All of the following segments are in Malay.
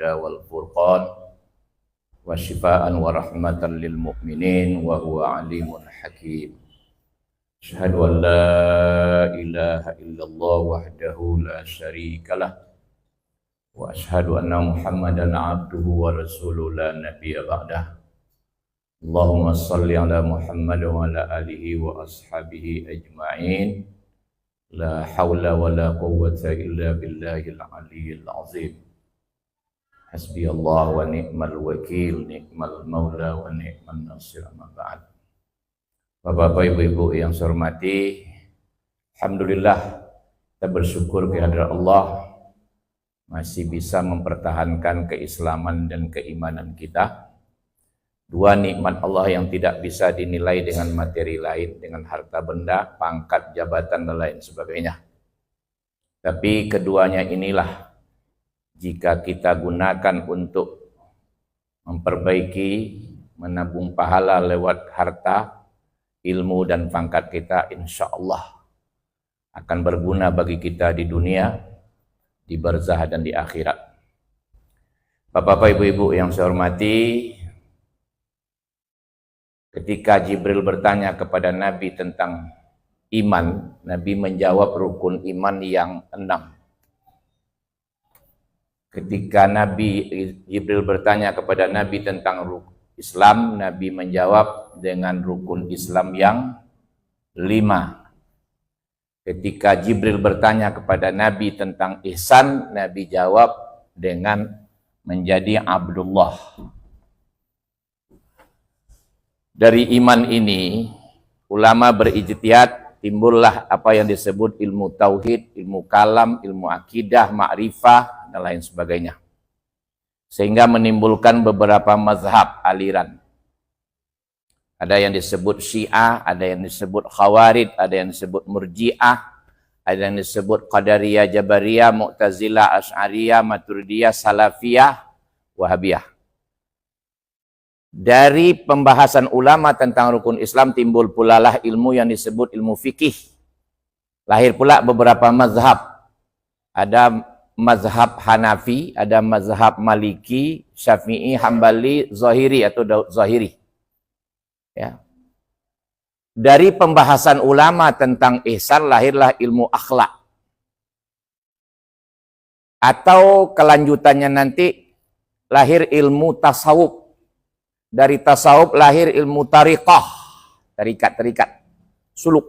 huda wal furqan wa shifaan wa rahmatan lil mu'minin wa huwa alimun hakim. Asyhadu an la ilaha illallah wahdahu la syarikalah wa asyhadu anna Muhammadan abduhu wa rasuluhu la nabiyya ba'dah. Allahumma salli ala Muhammad wa ala alihi wa ashabihi ajma'in. La hawla wa la quwwata illa billahil aliyyil azim. Hasbi Allah wa ni'mal wakil, ni'mal maula wa ni'man nasir, amma ba'd. Bapak-bapak, ibu-ibu yang saya hormati, alhamdulillah kita bersyukur kehadirat Allah masih bisa mempertahankan keislaman dan keimanan kita. Dua nikmat Allah yang tidak bisa dinilai dengan materi lain, dengan harta benda, pangkat, jabatan, dan lain sebagainya. Tapi keduanya inilah jika kita gunakan untuk memperbaiki, menabung pahala lewat harta, ilmu, dan pangkat kita, insya Allah akan berguna bagi kita di dunia, di barzah, dan di akhirat. Bapak-bapak, ibu-ibu yang saya hormati, ketika Jibril bertanya kepada Nabi tentang iman, Nabi menjawab rukun iman yang 6. Ketika Jibril bertanya kepada Nabi tentang Islam, Nabi menjawab dengan rukun Islam yang 5. Ketika Jibril bertanya kepada Nabi tentang ihsan, Nabi jawab dengan menjadi Abdullah. Dari iman ini, ulama berijtihad, timbullah apa yang disebut ilmu tauhid, ilmu kalam, ilmu akidah, ma'rifah, dan lain sebagainya. Sehingga menimbulkan beberapa mazhab aliran. Ada yang disebut Syiah, ada yang disebut Khawarij, ada yang disebut Murji'ah, ada yang disebut Qadariyah, Jabariyah, Mu'tazilah, Asy'ariyah, Maturidiyah, Salafiyah, Wahabiyah. Dari pembahasan ulama tentang rukun Islam timbul pula lah ilmu yang disebut ilmu fikih. Lahir pula beberapa mazhab. Ada mazhab Hanafi, ada mazhab Maliki, Syafi'i, Hambali, Zahiri atau Zahiri. Ya. Dari pembahasan ulama tentang ihsan lahirlah ilmu akhlak. Atau kelanjutannya nanti lahir ilmu tasawuf. Dari tasawuf lahir ilmu tariqah, tarikat, suluk.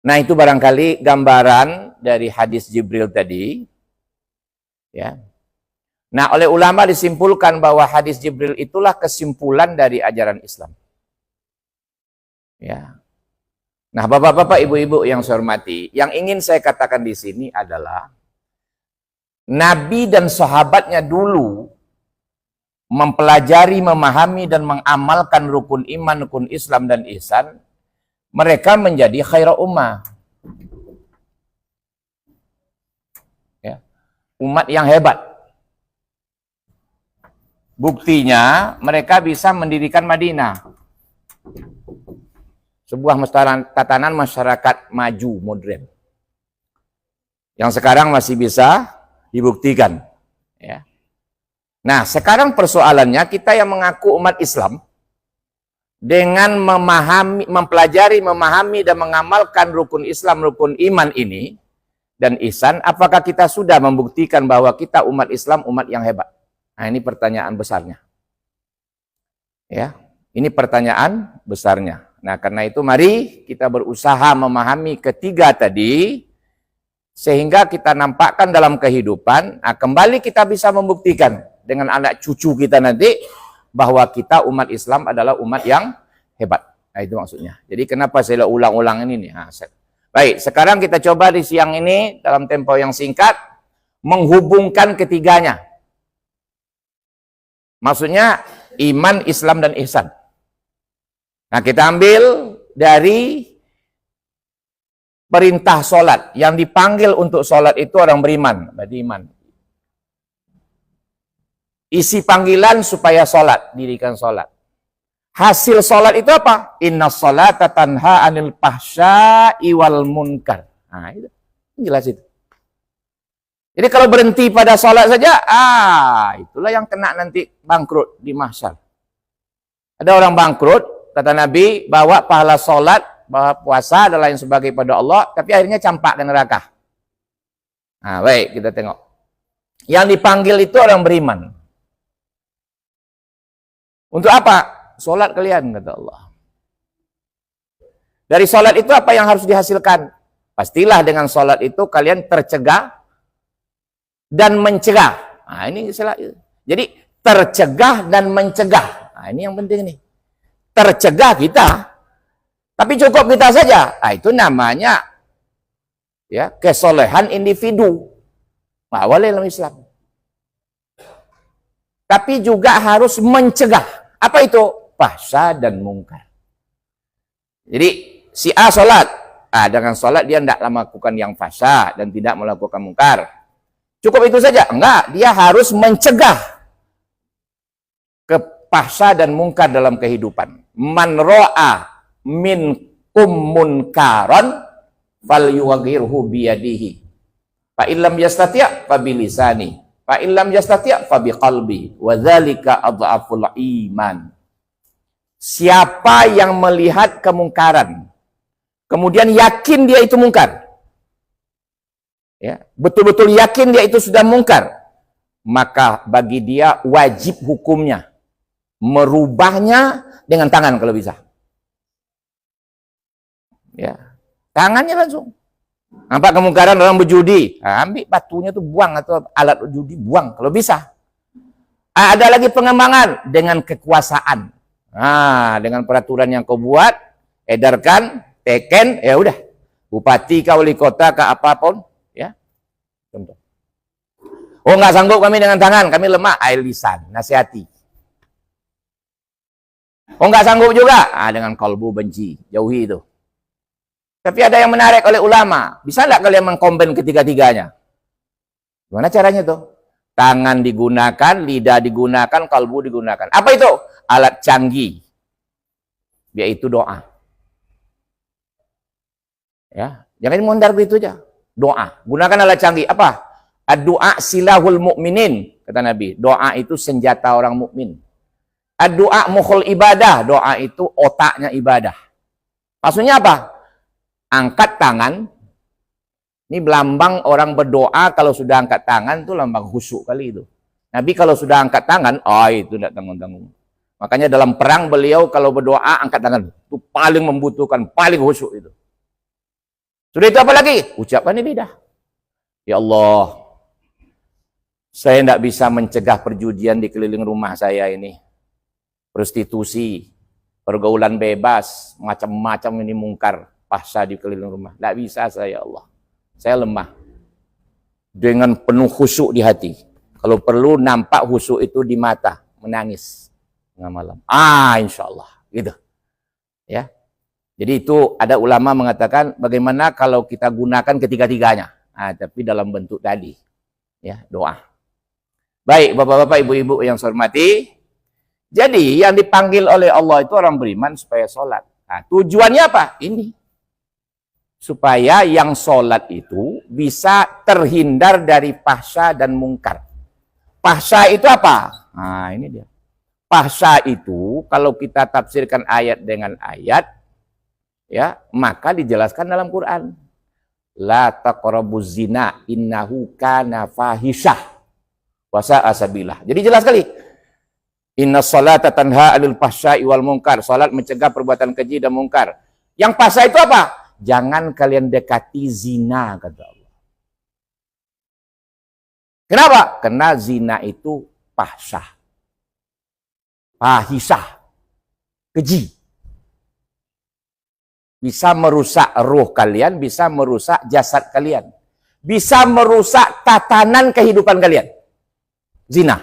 Nah, itu barangkali gambaran dari hadis Jibril tadi. Ya. Nah, oleh ulama disimpulkan bahwa hadis Jibril itulah kesimpulan dari ajaran Islam. Ya. Nah, bapak-bapak, ibu-ibu yang saya hormati, yang ingin saya katakan di sini adalah Nabi dan sahabatnya dulu mempelajari, memahami, dan mengamalkan rukun iman, rukun Islam, dan ihsan, mereka menjadi khairul ummah. Ya. Umat yang hebat. Buktinya, mereka bisa mendirikan Madinah. Sebuah tatanan masyarakat maju, modern. Yang sekarang masih bisa dibuktikan. Ya. Nah, sekarang persoalannya kita yang mengaku umat Islam dengan mempelajari, memahami, dan mengamalkan rukun Islam, rukun iman ini dan ihsan, apakah kita sudah membuktikan bahwa kita umat Islam, umat yang hebat? Nah, ini pertanyaan besarnya. Ya, ini pertanyaan besarnya. Nah, karena itu mari kita berusaha memahami ketiga tadi sehingga kita nampakkan dalam kehidupan, nah, kembali kita bisa membuktikan dengan anak cucu kita nanti bahwa kita umat Islam adalah umat yang hebat. Nah, itu maksudnya. Jadi kenapa saya ulang-ulang ini nih? Nah, baik, sekarang kita coba di siang ini dalam tempo yang singkat menghubungkan ketiganya. Maksudnya iman, Islam, dan ihsan. Nah, kita ambil dari perintah sholat. Yang dipanggil untuk sholat itu orang beriman, berarti iman. Isi panggilan supaya sholat, dirikan sholat. Hasil sholat itu apa? Inna sholata tanha anil fahsya'i wal munkar. Nah, itu jelas itu. Jadi kalau berhenti pada sholat saja, itulah yang kena nanti bangkrut di mahsyar. Ada orang bangkrut, kata Nabi, bawa pahala sholat, bawa puasa dan lain sebagainya pada Allah, tapi akhirnya campak ke neraka. Nah, baik, kita tengok. Yang dipanggil itu orang beriman. Untuk apa? Sholat kalian, kata Allah. Dari sholat itu apa yang harus dihasilkan? Pastilah dengan sholat itu kalian tercegah dan mencegah. Nah, ini istilah. Jadi tercegah dan mencegah. Nah, ini yang penting nih. Tercegah kita, tapi cukup kita saja. Nah, itu namanya ya kesolehan individu. Nah, boleh dalam Islam. Tapi juga harus mencegah. Apa itu? Fahsya dan mungkar. Jadi si A sholat. Dengan sholat dia tidak melakukan yang fahsya dan tidak melakukan mungkar. Cukup itu saja? Enggak, dia harus mencegah ke fahsya dan mungkar dalam kehidupan. Man ro'a minkum munkaron falyughayyirhu biyadihi. Fa illam yastati' fa bilisani. Fa illam yastati' fa biqalbi. Wa dzalika adhaful iman. Siapa yang melihat kemungkaran, kemudian yakin dia itu mungkar, ya, betul-betul yakin dia itu sudah mungkar, maka bagi dia wajib hukumnya merubahnya dengan tangan kalau bisa. Ya, tangannya langsung. Nampak kemungkaran orang berjudi, ambil batunya tuh buang atau alat judi buang kalau bisa. Ada lagi pengembangan dengan kekuasaan. Dengan peraturan yang kau buat, edarkan, teken, ya udah. Bupati kau, wali kota kah apapun, ya. Contoh. Oh, nggak sanggup kami dengan tangan, kami lemah, air lisan, nasihati. Oh, nggak sanggup juga, dengan kalbu benci, jauhi itu. Tapi ada yang menarik oleh ulama, bisa nggak kalian mengkombin ketiga-tiganya? Gimana caranya tuh? Tangan digunakan, lidah digunakan, kalbu digunakan. Apa itu? Alat canggih, yaitu doa. Ya, jangan mondar begitu aja. Doa, gunakan alat canggih. Apa? Ad-du'a silahul mu'minin, kata Nabi. Doa itu senjata orang mukmin. Ad-du'a mukhul ibadah, doa itu otaknya ibadah. Maksudnya apa? Angkat tangan. Ini lambang orang berdoa kalau sudah angkat tangan itu lambang khusyuk kali itu. Nabi kalau sudah angkat tangan, itu tidak tanggung-tanggung. Makanya dalam perang beliau kalau berdoa angkat tangan. Itu paling membutuhkan, paling khusyuk itu. Sudah itu apa lagi? Ucapan ini beda. Ya Allah, saya tidak bisa mencegah perjudian di keliling rumah saya ini. Prostitusi, pergaulan bebas, macam-macam ini mungkar, fahsya di keliling rumah. Tidak bisa saya, Allah. Saya lemah. Dengan penuh khusyuk di hati. Kalau perlu nampak khusyuk itu di mata, menangis tengah malam. Insya Allah, gitu. Ya. Jadi itu ada ulama mengatakan bagaimana kalau kita gunakan ketiga-tiganya, tapi dalam bentuk tadi, ya, doa. Baik, bapak-bapak, ibu-ibu yang saya hormati. Jadi yang dipanggil oleh Allah itu orang beriman supaya sholat. Tujuannya apa? Ini. Supaya yang sholat itu bisa terhindar dari fahsya dan mungkar. Fahsya itu apa? Ini dia. Fahsya itu kalau kita tafsirkan ayat dengan ayat, ya, maka dijelaskan dalam Quran. La taqrabuz zina innahu kana fahisyah wa sa'a sabilah. Jadi jelas sekali. Inna sholata tanha 'anil fahsya'i wal munkar. Salat mencegah perbuatan keji dan mungkar. Yang fahsya itu apa? Jangan kalian dekati zina, kata Allah. Kenapa? Karena zina itu fahsyah. Fahisyah. Keji. Bisa merusak ruh kalian, bisa merusak jasad kalian. Bisa merusak tatanan kehidupan kalian. Zina.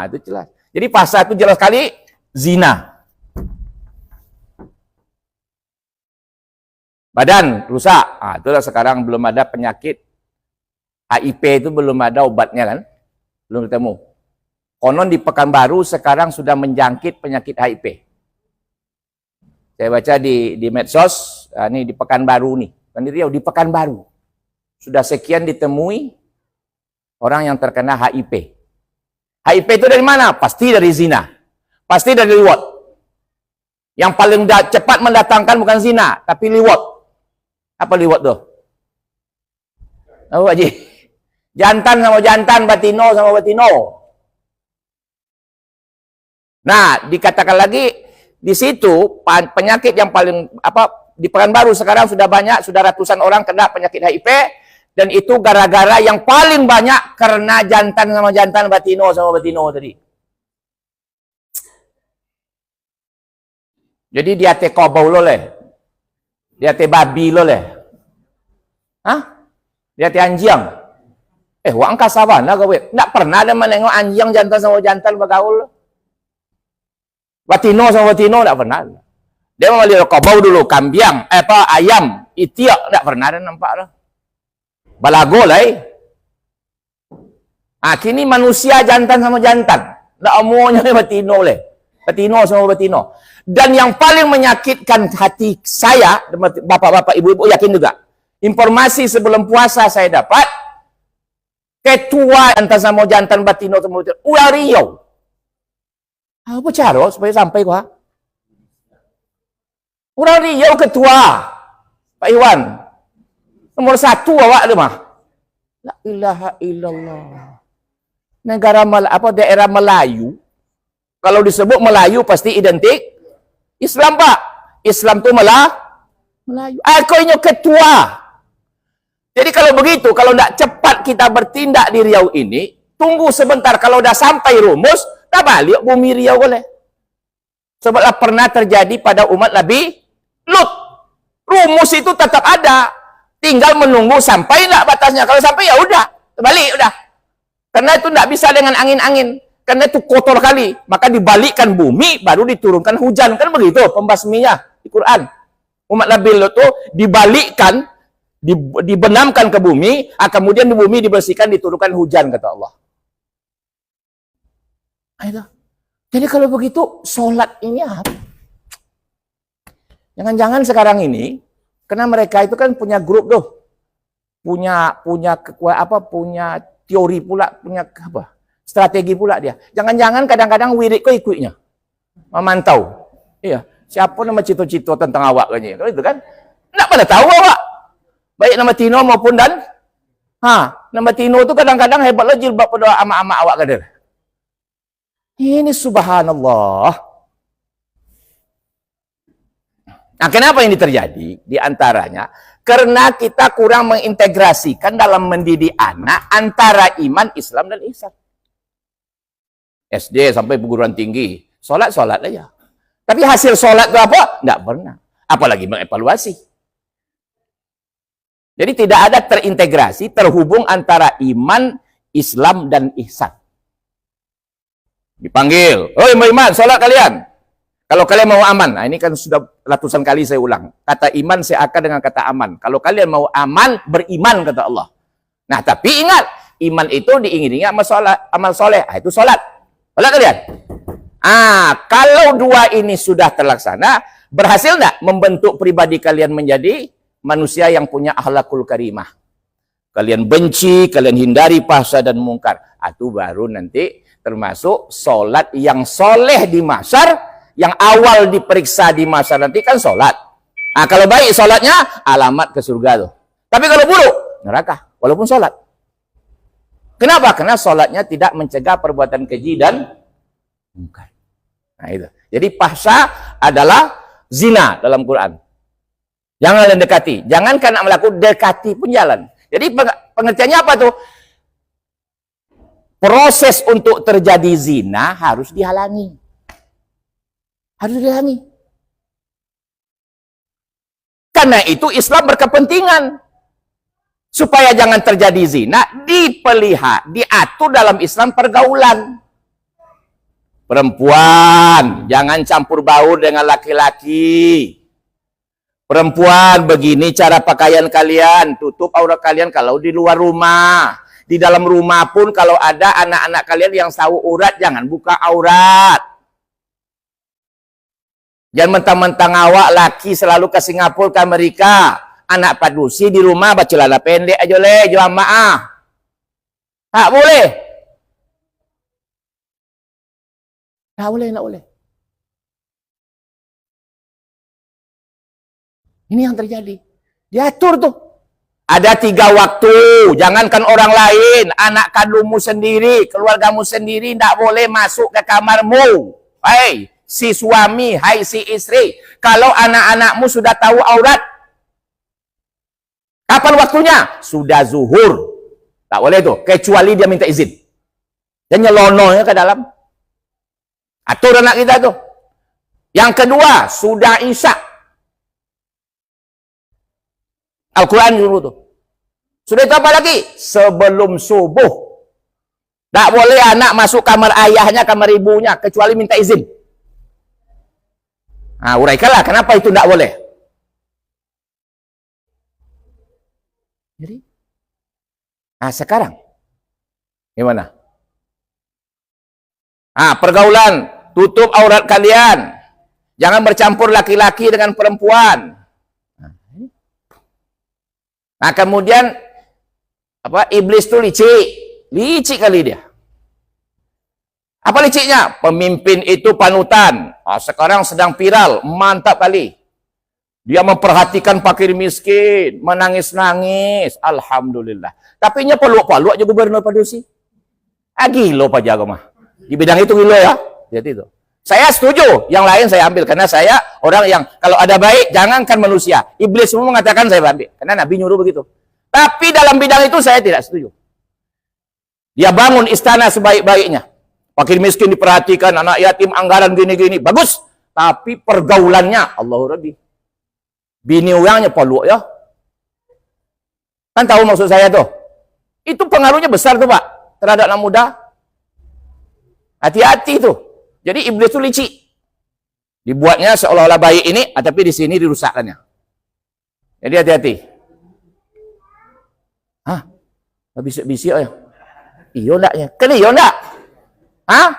Itu jelas. Jadi fahsyah itu jelas sekali zina. Badan rusak. Itulah sekarang belum ada penyakit HIV itu belum ada obatnya kan? Belum ketemu. Konon di Pekanbaru sekarang sudah menjangkit penyakit HIV. Saya baca di medsos, ini di Pekanbaru nih. Kan di Riau, di Pekanbaru. Sudah sekian ditemui Orang yang terkena HIV. HIV itu dari mana? Pasti dari zina. Pasti dari liwat. Yang paling cepat mendatangkan bukan zina, tapi liwat. Apa liwat tuh? Tahu Haji? Jantan sama jantan, batino sama batino. Nah, dikatakan lagi di situ penyakit yang paling di Pekanbaru sekarang sudah banyak, sudah ratusan orang kena penyakit HIV. Dan itu gara-gara yang paling banyak karena jantan sama jantan, batino sama batino tadi. Jadi dia te kobau lo leh. Dia te babi lo leh. Hah? Dia te anjing. Wang kasawan lah gawe. Nggak pernah ada menengok anjing jantan sama jantan bergaul. Batino sama batino nggak pernah. Dia mau lihat kobau dulu, kambiang, ayam, itiak nggak pernah ada nampak lah. Balago lah. Kini manusia jantan sama jantan. Nggak omongnya batino leh. Batino sama batino. Dan yang paling menyakitkan hati saya, bapak-bapak, ibu-ibu yakin juga. Informasi sebelum puasa saya dapat, ketua jantan sama jantan batino sama batino, Ular Riau. Apa cara supaya sampai gua? Ular Riau ketua, Pak Iwan. Nomor 1 awak tu mah. La ilaha illallah. Negara daerah Melayu. Kalau disebut Melayu pasti identik Islam, Pak. Islam tu Melayu. Aku ini ketua. Jadi kalau begitu, kalau tidak cepat kita bertindak di Riau ini, tunggu sebentar. Kalau dah sampai rumus, dah balik bumi Riau boleh. Sebablah pernah terjadi pada umat Nabi Lut. Rumus itu tetap ada. Tinggal menunggu sampai enggak batasnya. Kalau sampai ya udah, balik udah. Karena itu enggak bisa dengan angin-angin. Karena itu kotor kali. Maka dibalikkan bumi, baru diturunkan hujan. Kan begitu pembasminya di Quran. Umat Nabi Lut itu dibalikkan, dibenamkan ke bumi, kemudian di bumi dibersihkan, diturunkan hujan, kata Allah. Jadi kalau begitu, sholat ini apa? Jangan-jangan sekarang ini, karena mereka itu kan punya grup tuh, punya teori pula, punya strategi pula dia. Jangan-jangan kadang-kadang wirid kok ikutnya, memantau. Iya, siapa nama cito-cito tentang awak kayaknya, kalau itu kan, nggak pada tahu awak. Baik nama Tino maupun nama Tino itu kadang-kadang hebat lo jilbab pada ama-ama awak kader. Ini subhanallah. Nah, kenapa ini terjadi? Di antaranya, karena kita kurang mengintegrasikan dalam mendidik anak antara iman, Islam, dan ihsan. SD sampai perguruan tinggi, sholat aja. Tapi hasil sholat itu apa? Nggak pernah. Apalagi mengevaluasi. Jadi tidak ada terintegrasi, terhubung antara iman, Islam, dan ihsan. Dipanggil, "Oi, mau iman, sholat kalian. Kalau kalian mau aman." Nah, ini kan sudah ratusan kali saya ulang. Kata iman saya akar dengan kata aman. Kalau kalian mau aman, beriman, kata Allah. Nah, tapi ingat, iman itu diiringi amal soleh. Itu sholat. Sholat kalian. Kalau dua ini sudah terlaksana, berhasil nggak membentuk pribadi kalian menjadi manusia yang punya akhlakul karimah? Kalian benci, kalian hindari fahsya dan mungkar. Itu baru nanti termasuk sholat yang soleh di mahsyar. Yang awal diperiksa di masa nanti kan sholat. Kalau baik sholatnya, alamat ke surga tuh. Tapi kalau buruk, neraka. Walaupun sholat. Kenapa? Karena sholatnya tidak mencegah perbuatan keji dan mungkar. Nah itu. Jadi fahsya adalah zina dalam Quran. Jangan kalian dekati. Jangan karena melakukan dekati pun jalan. Jadi pengertiannya apa tuh? Proses untuk terjadi zina harus dihalangi. Harus dihalangi. Karena itu Islam berkepentingan supaya jangan terjadi zina, diatur dalam Islam pergaulan. Perempuan jangan campur baur dengan laki-laki. Perempuan begini cara pakaian kalian, tutup aurat kalian kalau di luar rumah. Di dalam rumah pun kalau ada anak-anak kalian yang tahu aurat, jangan buka aurat. Jangan mentang-mentang awak laki selalu ke Singapura, ke Amerika. Anak padusi di rumah baca celana pendek aja le, jamaah. Tak boleh. Tak boleh, tak boleh. Ini yang terjadi. Diatur tuh. Ada 3 waktu. Jangankan orang lain. Anak kandungmu sendiri, keluargamu sendiri, tidak boleh masuk ke kamarmu. Hai, si suami, hai si istri. Kalau anak-anakmu sudah tahu aurat. Kapan waktunya? Sudah zuhur. Tak boleh tuh. Kecuali dia minta izin. Dia nyelonongnya ke dalam. Atur anak kita tuh. Yang kedua, sudah isya. Al-Quran dulu tuh. Sudah itu apa lagi? Sebelum subuh. Tak boleh anak masuk kamar ayahnya, kamar ibunya, kecuali minta izin. Nah, uraikanlah kenapa itu tak boleh. Jadi, nah sekarang, gimana? Ah, pergaulan, tutup aurat kalian. Jangan bercampur laki-laki dengan perempuan. Nah, kemudian apa? Iblis itu licik kali dia. Apa liciknya? Pemimpin itu panutan. Ah, sekarang sedang viral, mantap kali. Dia memperhatikan fakir miskin, menangis-nangis. Alhamdulillah. Tapi nya peluk-peluk aja gubernur Padusi. Ah, gilo Pak Jago mah. Di bidang itu gilo ya. Jadi itu. Saya setuju, yang lain saya ambil karena saya orang yang kalau ada baik jangankan manusia. Iblis semua mengatakan saya ambil karena Nabi nyuruh begitu. Tapi dalam bidang itu saya tidak setuju. Dia bangun istana sebaik-baiknya. Fakir miskin diperhatikan, anak yatim anggaran gini-gini, bagus. Tapi pergaulannya Allahu Rabbi. Bini orangnya peluk ya. Kan tahu maksud saya tuh. Itu pengaruhnya besar tuh Pak terhadap anak muda. Hati-hati tuh. Jadi iblis itu licik. Dibuatnya seolah-olah baik ini, tapi di sini dirusakkannya. Jadi hati-hati. Hah? Bisik-bisik ya? Iya enggak ya? Kan iya enggak? Hah?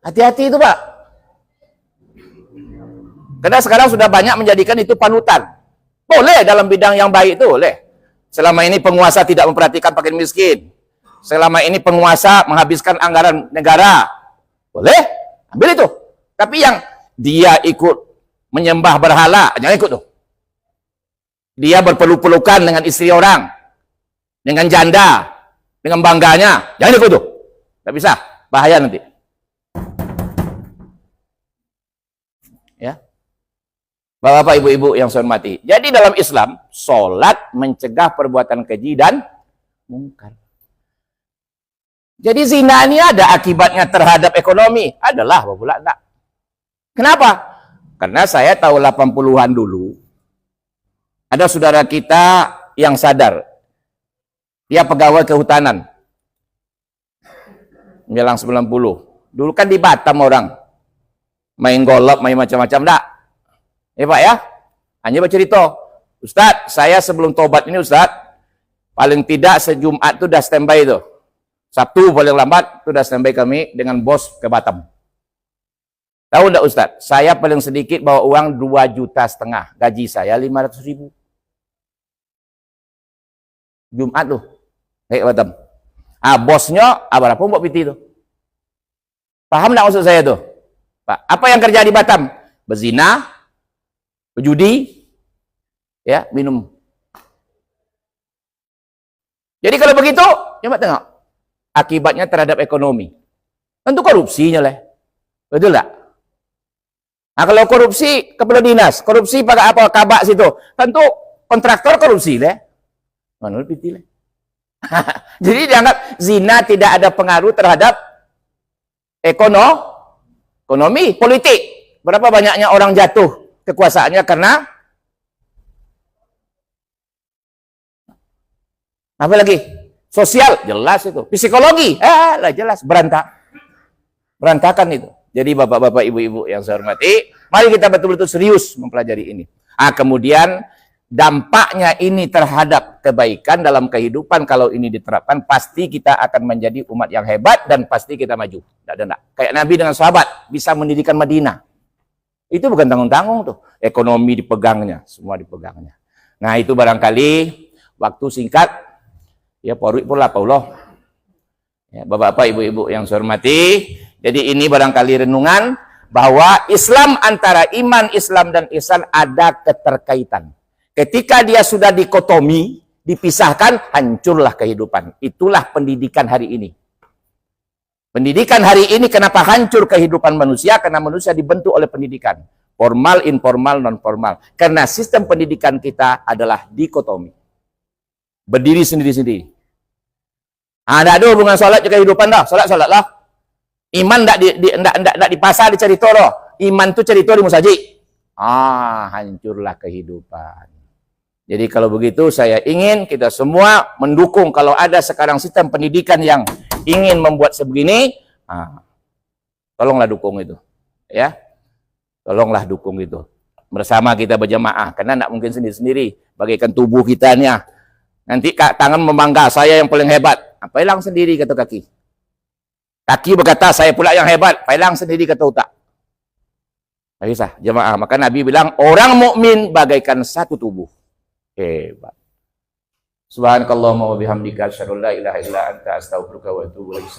Hati-hati itu Pak. Karena sekarang sudah banyak menjadikan itu panutan. Boleh dalam bidang yang baik itu, boleh. Selama ini penguasa tidak memperhatikan fakir miskin. Selama ini penguasa menghabiskan anggaran negara. Boleh, ambil itu. Tapi yang dia ikut menyembah berhala, jangan ikut tuh. Dia berpeluk-pelukan dengan istri orang, dengan janda, dengan bangganya, jangan ikut tuh. Tidak bisa, bahaya nanti. Ya, Bapak-bapak, ibu-ibu yang saya hormati. Jadi dalam Islam, sholat mencegah perbuatan keji dan mungkar. Jadi zina ini ada akibatnya terhadap ekonomi. Adalah, pula enggak. Kenapa? Karena saya tahu 80-an dulu, ada saudara kita yang sadar. Dia pegawai kehutanan. Menjelang 90. Dulu kan di Batam orang. Main golop, main macam-macam. Enggak. Ya Pak ya? Hanya bercerita. Ustadz, saya sebelum tobat ini Ustadz, paling tidak sejumat itu udah standby itu. Sabtu paling lambat, itu udah standby kami dengan bos ke Batam. Tahu enggak Ustadz? Saya paling sedikit bawa uang 2,5 juta. Gaji saya 500.000. Jumat tuh. Ke Batam. Ah, bosnya, berapa buat piti itu? Paham enggak maksud saya tuh? Pak, apa yang kerja di Batam? Berzina, berjudi, ya, minum. Jadi kalau begitu, coba tengok. Akibatnya terhadap ekonomi. Tentu korupsinya lah. Betul tak? Nah kalau korupsi, kepala dinas. Korupsi pakai apa? Kabak situ. Tentu kontraktor korupsi lah. Mana piti lah. Jadi dianggap zina tidak ada pengaruh terhadap ekonomi, politik. Berapa banyaknya orang jatuh kekuasaannya karena apa lagi? Sosial, jelas itu. Psikologi, lah jelas. Berantakan itu. Jadi bapak-bapak, ibu-ibu yang saya hormati, mari kita betul-betul serius mempelajari ini. Kemudian dampaknya ini terhadap kebaikan dalam kehidupan, kalau ini diterapkan, pasti kita akan menjadi umat yang hebat dan pasti kita maju. Kayak Nabi dengan sahabat, bisa mendirikan Madinah. Itu bukan tanggung-tanggung tuh. Ekonomi dipegangnya, semua dipegangnya. Nah itu barangkali waktu singkat, Ya, poruk pula Paulo. Ya, bapak-bapak, ibu-ibu yang saya hormati, jadi ini barangkali renungan bahwa Islam, antara iman Islam dan ihsan ada keterkaitan. Ketika dia sudah dikotomi, dipisahkan, hancurlah kehidupan. Itulah pendidikan hari ini. Pendidikan hari ini kenapa hancur kehidupan manusia? Karena manusia dibentuk oleh pendidikan. Formal, informal, non formal. Karena sistem pendidikan kita adalah dikotomi. Berdiri sendiri-sendiri. Ada hubungan sholat juga kehidupan dah. Sholat lah. Iman ndak di pasar dicari toro. Iman tu cari toro di musajid. Hancurlah kehidupan. Jadi kalau begitu saya ingin kita semua mendukung kalau ada sekarang sistem pendidikan yang ingin membuat sebegini, tolonglah dukung itu. Ya. Tolonglah dukung itu. Bersama kita berjamaah, karena tidak mungkin sendiri-sendiri. Bagaikan tubuh kita ni. Nanti tangan membangga, saya yang paling hebat. Pailang sendiri, kata kaki. Kaki berkata, saya pula yang hebat. Pailang sendiri, kata otak. Tak kisah, jemaah. Maka Nabi bilang, orang mukmin bagaikan satu tubuh. Hebat. Subhanakallahumma wa bihamdika asyhadu an la ilaha illa anta astaghfiruka wa atubu ilaik.